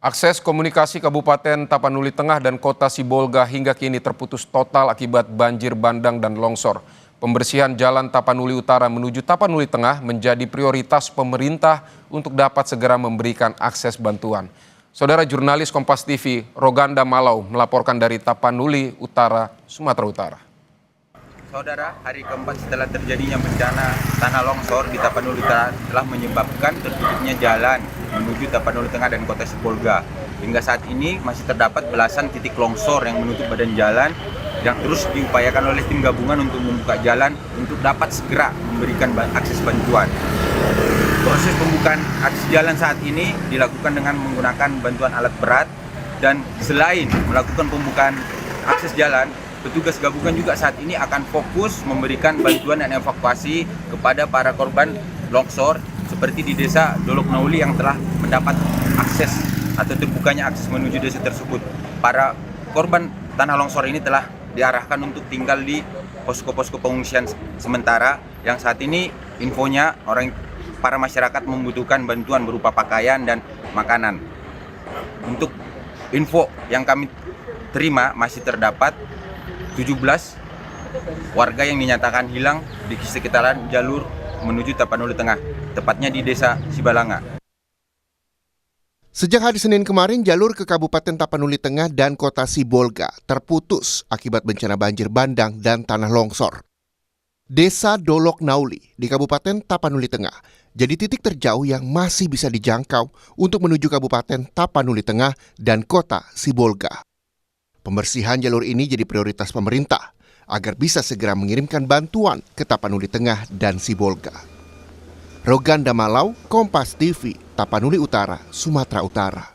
Akses komunikasi Kabupaten Tapanuli Tengah dan Kota Sibolga hingga kini terputus total akibat banjir bandang dan longsor. Pembersihan jalan Tapanuli Utara menuju Tapanuli Tengah menjadi prioritas pemerintah untuk dapat segera memberikan akses bantuan. Saudara jurnalis Kompas TV, Roganda Malau melaporkan dari Tapanuli Utara, Sumatera Utara. Saudara, hari keempat setelah terjadinya bencana tanah longsor di Tapanuli Utara telah menyebabkan tertutupnya jalan menuju Tapanuli Tengah dan Kota Sibolga. Hingga saat ini masih terdapat belasan titik longsor yang menutup badan jalan yang terus diupayakan oleh tim gabungan untuk membuka jalan untuk dapat segera memberikan akses bantuan. Proses pembukaan akses jalan saat ini dilakukan dengan menggunakan bantuan alat berat, dan selain melakukan pembukaan akses jalan, petugas gabungan juga saat ini akan fokus memberikan bantuan dan evakuasi kepada para korban longsor seperti di desa Dolok Nauli yang telah mendapat akses atau terbukanya akses menuju desa tersebut. Para korban tanah longsor ini telah diarahkan untuk tinggal di posko-posko pengungsian sementara yang saat ini infonya para masyarakat membutuhkan bantuan berupa pakaian dan makanan. Untuk info yang kami terima masih terdapat 17 warga yang dinyatakan hilang di sekitaran jalur menuju Tapanuli Tengah, tepatnya di desa Sibalanga. Sejak hari Senin kemarin, jalur ke Kabupaten Tapanuli Tengah dan Kota Sibolga terputus akibat bencana banjir bandang dan tanah longsor. Desa Dolok Nauli di Kabupaten Tapanuli Tengah jadi titik terjauh yang masih bisa dijangkau untuk menuju Kabupaten Tapanuli Tengah dan Kota Sibolga. Pembersihan jalur ini jadi prioritas pemerintah agar bisa segera mengirimkan bantuan ke Tapanuli Tengah dan Sibolga. Roganda Malau, Kompas TV, Tapanuli Utara, Sumatera Utara.